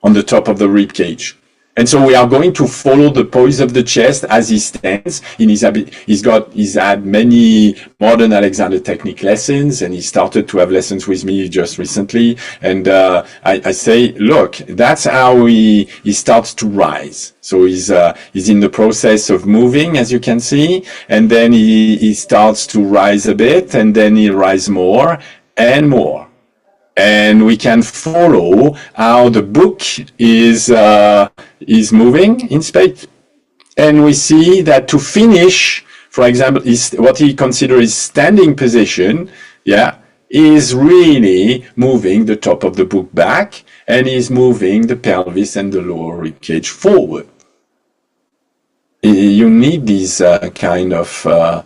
on the top of the rib cage. And so we are going to follow the poise of the chest as he stands. He's had many modern Alexander technique lessons, and he started to have lessons with me just recently. And I say, look, that's how he starts to rise. So he's in the process of moving, as you can see, and then he starts to rise a bit, and then he rises more and more. And we can follow how the book is moving in space. And we see that to finish, for example, is what he considers standing position, is really moving the top of the book back, and is moving the pelvis and the lower rib cage forward. You need this kind of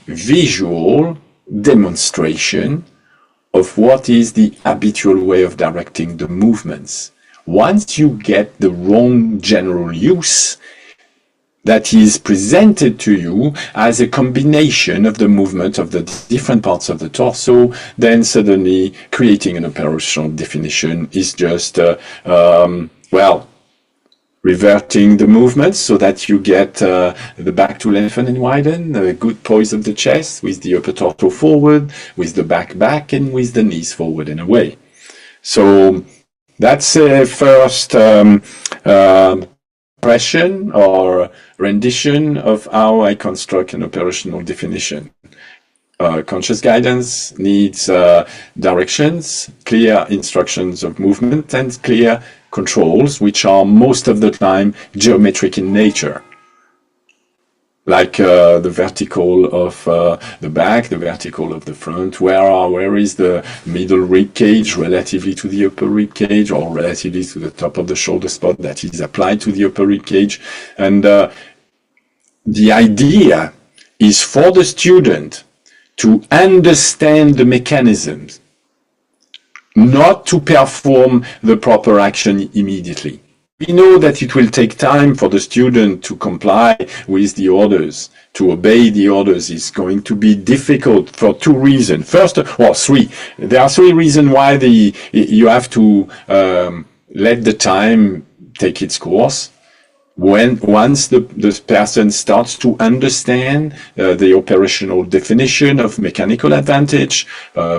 visual demonstration of what is the habitual way of directing the movements. Once you get the wrong general use that is presented to you as a combination of the movement of the different parts of the torso, then suddenly creating an operational definition is just, reverting the movements so that you get the back to lengthen and widen, a good poise of the chest with the upper torso forward, with the back, and with the knees forward and away. So that's a first impression or rendition of how I construct an operational definition. Conscious guidance needs directions, clear instructions of movement, and clear controls, which are most of the time geometric in nature. Like the vertical of the back, the vertical of the front, where is the middle rib cage relatively to the upper rib cage, or relatively to the top of the shoulder spot that is applied to the upper rib cage. And the idea is for the student to understand the mechanisms, not to perform the proper action immediately. We know that it will take time for the student to comply with the orders, to obey the orders. Is going to be difficult for two reasons. Three. There are three reasons why you have to let the time take its course. Once the person starts to understand the operational definition of mechanical advantage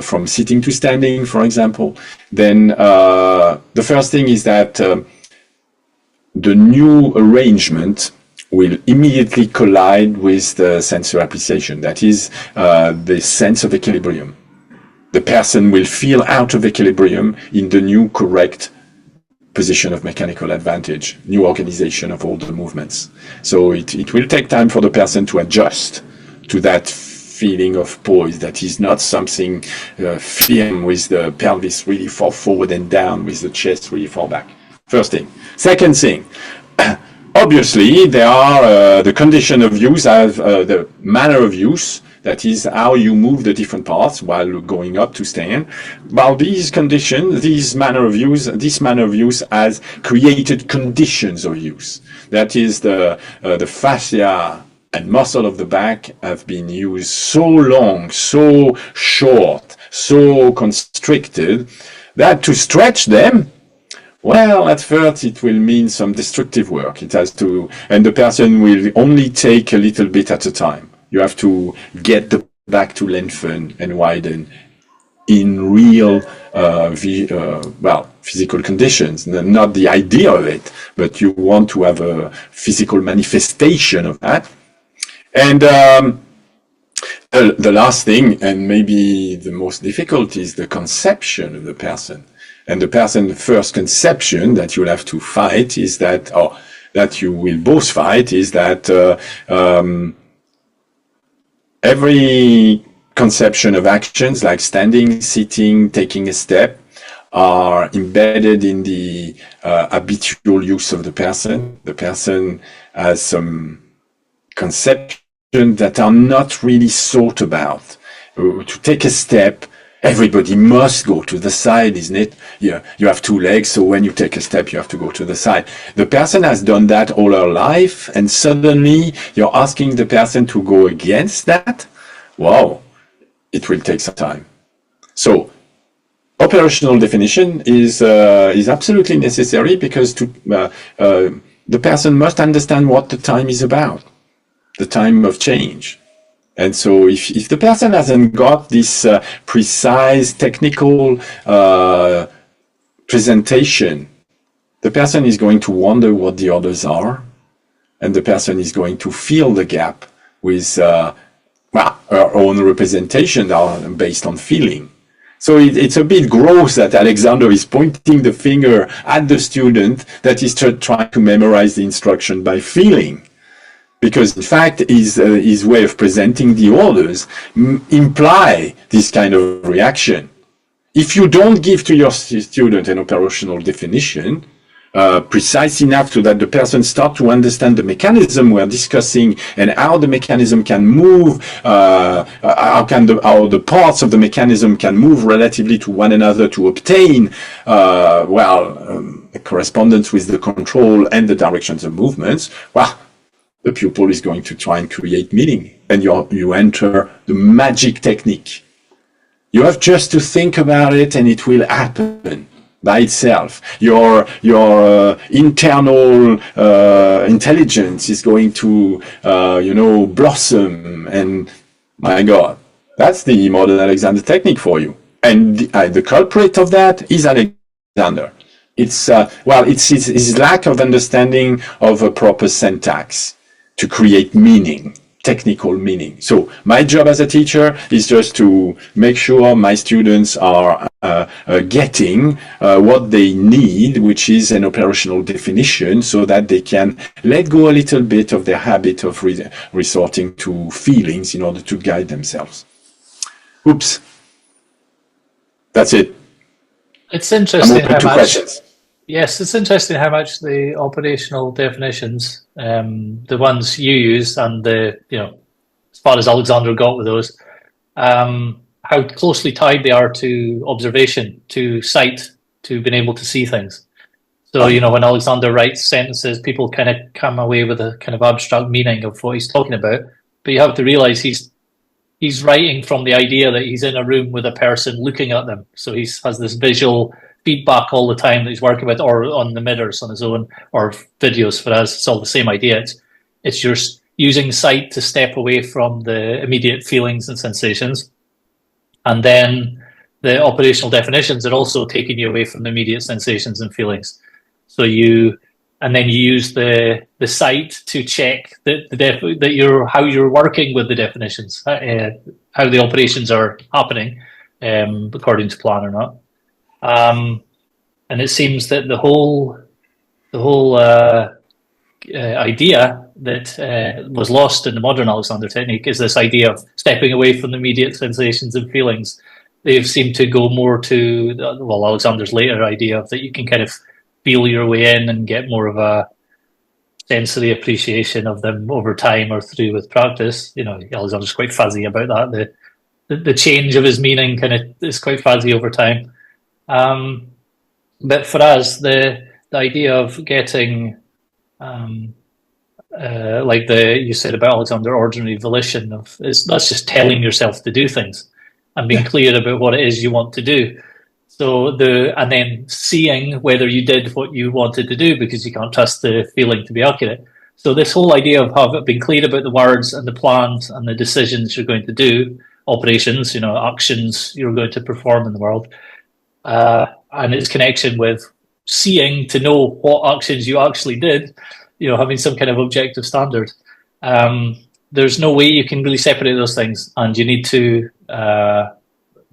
from sitting to standing, for example, then the first thing is that the new arrangement will immediately collide with the sensory appreciation, that is the sense of equilibrium. the person will feel out of equilibrium in the new correct position of mechanical advantage, new organization of all the movements. So it will take time for the person to adjust to that feeling of poise, that is not something firm with the pelvis really far forward and down, with the chest really far back. First thing. Second thing, obviously there are the condition of use, the manner of use, that is how you move the different parts while going up to stand. Well, these conditions, this manner of use has created conditions of use. That is the fascia and muscle of the back have been used so long, so short, so constricted, that to stretch them, well, at first it will mean some destructive work. It has to, and the person will only take a little bit at a time. You have to get the back to lengthen and widen in real, physical conditions. Not the idea of it, but you want to have a physical manifestation of that. And the last thing, and maybe the most difficult, is the conception of the person. And the person's first conception that you'll have to fight is that, or that you will both fight, is that every conception of actions like standing, sitting, taking a step are embedded in the habitual use of the person. The person has some conceptions that are not really thought about. To take a step, everybody must go to the side, isn't it? Yeah, you have two legs, so when you take a step, you have to go to the side. The person has done that all her life, and suddenly you're asking the person to go against that? Wow, it will take some time. So, operational definition is absolutely necessary, because the person must understand what the time is about, the time of change. And so if the person hasn't got this precise technical presentation, the person is going to wonder what the others are, and the person is going to fill the gap with her own representation based on feeling. So it's a bit gross that Alexander is pointing the finger at the student that is trying to memorize the instruction by feeling. Because in fact, his way of presenting the orders imply this kind of reaction. If you don't give to your student an operational definition, precise enough so that the person starts to understand the mechanism we're discussing and how the mechanism can move, how the parts of the mechanism can move relatively to one another to obtain, a correspondence with the control and the directions of movements, the pupil is going to try and create meaning, and you enter the magic technique. You have just to think about it, and it will happen by itself. Your internal intelligence is going to blossom, and my God, that's the modern Alexander technique for you. And the culprit of that is Alexander. It's his lack of understanding of a proper syntax to create meaning, technical meaning. So my job as a teacher is just to make sure my students are getting what they need, which is an operational definition, so that they can let go a little bit of their habit of resorting to feelings in order to guide themselves. Oops. That's it. It's interesting. I'm open to questions. Yes, it's interesting how much the operational definitions, the ones you use, and as far as Alexander got with those, how closely tied they are to observation, to sight, to being able to see things. So, when Alexander writes sentences, people kind of come away with a kind of abstract meaning of what he's talking about. But you have to realize he's writing from the idea that he's in a room with a person looking at them. So he has this visual feedback all the time that he's working with, or on the mirrors on his own, or videos. For us, it's all the same idea. It's just using sight to step away from the immediate feelings and sensations. And then the operational definitions are also taking you away from the immediate sensations and feelings. So then you use the sight to check how you're working with the definitions, how the operations are happening. according to plan or not. And it seems that the whole idea that was lost in the modern Alexander technique is this idea of stepping away from the immediate sensations and feelings. They've seemed to go more to, well, Alexander's later idea of that you can kind of feel your way in and get more of a sensory appreciation of them over time or through with practice. You know, Alexander's quite fuzzy about that. The change of his meaning kind of is quite fuzzy over time. But for us, the idea of getting, like you said about Alexander, ordinary volition that's just telling yourself to do things and being clear about what it is you want to do. So and then seeing whether you did what you wanted to do, because you can't trust the feeling to be accurate. So this whole idea of having been clear about the words and the plans and the decisions you're going to do, operations, actions you're going to perform in the world, and its connection with seeing to know what actions you actually did, having some kind of objective standard. There's no way you can really separate those things, and you need to.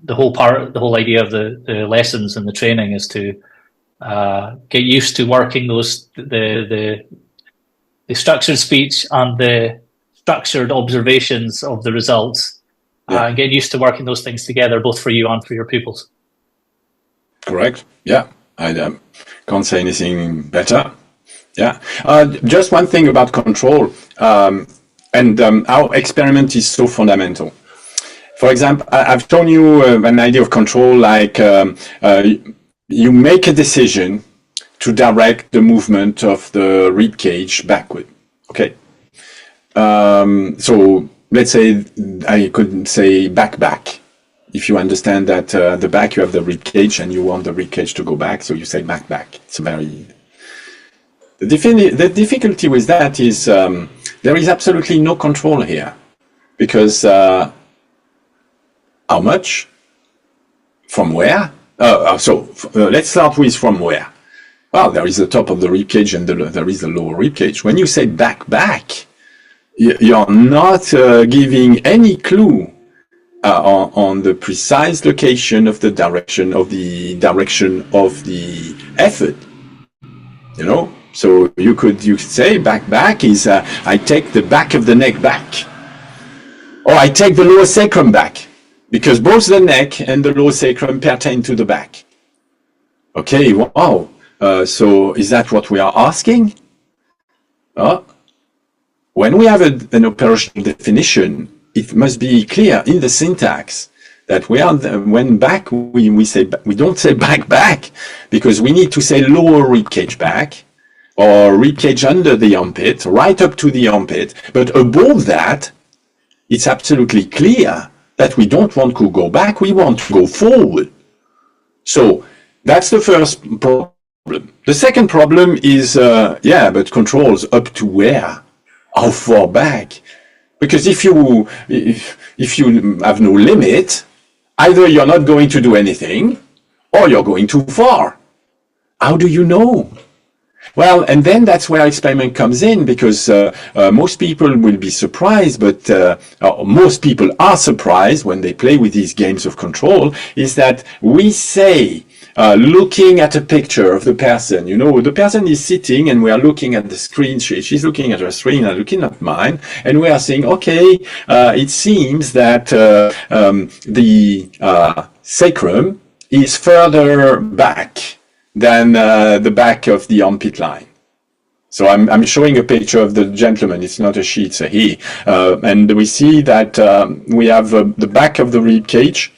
The whole idea of the lessons and the training is to get used to working the structured speech and the structured observations of the results, and get used to working those things together, both for you and for your pupils. Correct. Yeah, I can't say anything better. Yeah. Just one thing about control, and our experiment is so fundamental. For example, I've shown you an idea of control, like you make a decision to direct the movement of the rib cage backward. Okay. So let's say I could say back. If you understand that the back, you have the rib cage and you want the rib cage to go back, so you say back. It's very... The difficulty with that is there is absolutely no control here, because how much? From where? Let's start with from where. Well, there is the top of the rib cage and there is the lower rib cage. When you say back, you're not giving any clue on the precise location of the direction of the effort. So you could say back is I take the back of the neck back, or I take the lower sacrum back, because both the neck and the lower sacrum pertain to the back. Okay, wow. So is that what we are asking? When we have an operational definition, it must be clear in the syntax that when back, we say, we don't say back, because we need to say lower rib cage back, or rib cage under the armpit, right up to the armpit. But above that, it's absolutely clear that we don't want to go back, we want to go forward. So that's the first problem. The second problem is, but controls up to where? How far back? Because if you have no limit, either you're not going to do anything, or you're going too far. How do you know? Well, and then that's where experiment comes in, because most people will be surprised, but most people are surprised when they play with these games of control, is that we say, looking at a picture of the person, the person is sitting and we are looking at the screen, she's looking at her screen, I'm looking at mine, and we are saying, okay, it seems that the sacrum is further back than the back of the armpit line. So I'm showing a picture of the gentleman. It's not a she, it's a he. And we see that we have the back of the rib cage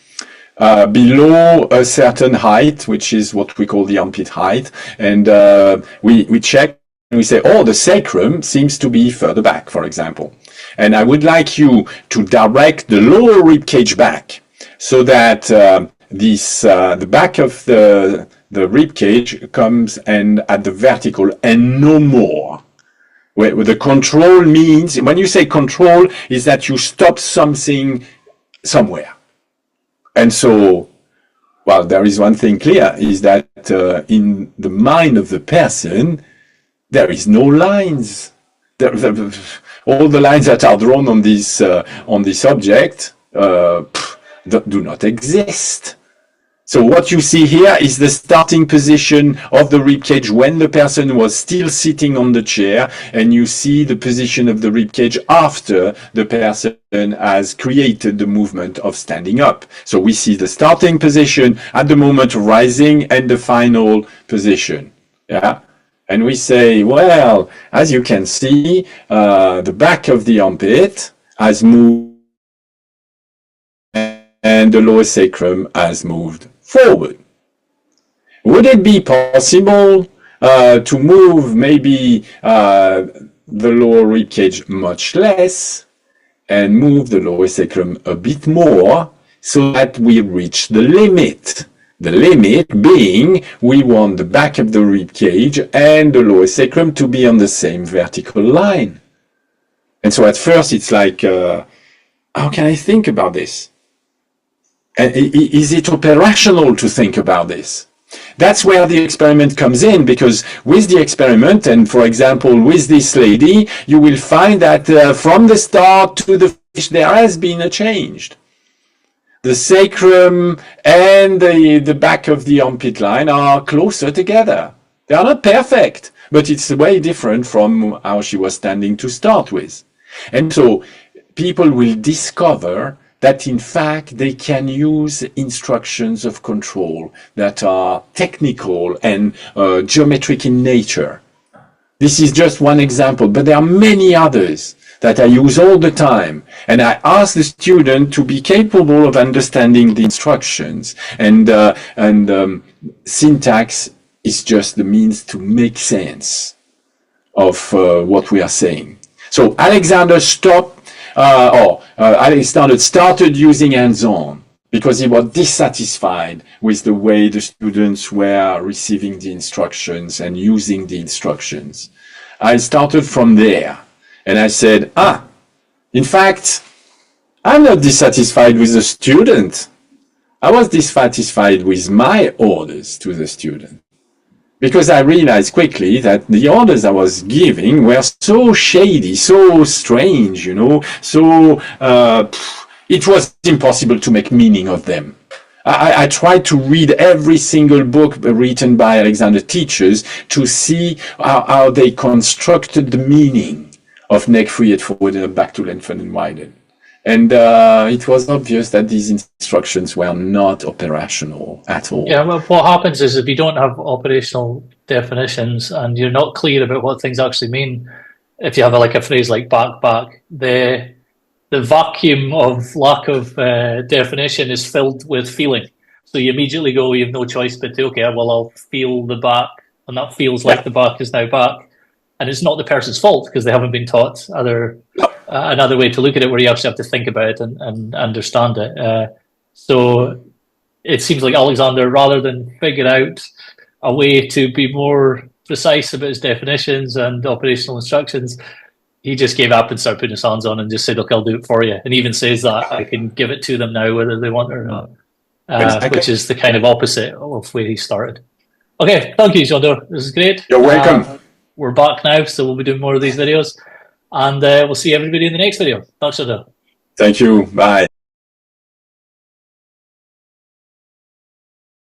below a certain height, which is what we call the armpit height. And we check and we say, the sacrum seems to be further back, for example. And I would like you to direct the lower rib cage back, so that the back of the rib cage comes and at the vertical and no more. Where the control means, when you say control, is that you stop something somewhere. And so, well, there is one thing clear, is that in the mind of the person, there is no lines. All the lines that are drawn on this object, do not exist. So what you see here is the starting position of the rib cage when the person was still sitting on the chair, and you see the position of the rib cage after the person has created the movement of standing up. So we see the starting position at the moment of rising and the final position. Yeah. And we say, well, as you can see, the back of the armpit has moved and the lower sacrum has moved forward. Would it be possible to move maybe the lower rib cage much less and move the lower sacrum a bit more so that we reach the limit? The limit being we want the back of the rib cage and the lower sacrum to be on the same vertical line. And so at first it's like, how can I think about this? And is it operational to think about this? That's where the experiment comes in, because with the experiment, and for example, with this lady, you will find that from the start to the finish, there has been a change. The sacrum and the back of the armpit line are closer together. They are not perfect, but it's way different from how she was standing to start with. And so people will discover that in fact they can use instructions of control that are technical and geometric in nature. This is just one example, but there are many others that I use all the time. And I ask the student to be capable of understanding the instructions. And syntax is just the means to make sense of what we are saying. So Alexander Alexander started using hands-on because he was dissatisfied with the way the students were receiving the instructions and using the instructions. I started from there and I said, in fact, I'm not dissatisfied with the student. I was dissatisfied with my orders to the student, because I realized quickly that the orders I was giving were so shady, so strange, so it was impossible to make meaning of them. I tried to read every single book written by Alexander teachers to see how they constructed the meaning of neck free and forward and back to lengthen and widen. And it was obvious that these instructions were not operational at all. Yeah, well, what happens is if you don't have operational definitions and you're not clear about what things actually mean, if you have a phrase like back, the vacuum of lack of definition is filled with feeling. So you immediately go, you have no choice but to, okay, well, I'll feel the back, and that feels like the back is now back. And it's not the person's fault because they haven't been taught another way to look at it, where you actually have to think about it and understand it. So it seems like Alexander, rather than figure out a way to be more precise about his definitions and operational instructions, he just gave up and started putting his hands on and just said, look, I'll do it for you. And even says that I can give it to them now whether they want it or not, which is the kind of opposite of where he started. Okay, thank you, Jeando. This is great. You're welcome. We're back now, so we'll be doing more of these videos. And we'll see everybody in the next video. Thanks, Jeando. Thank you. Bye.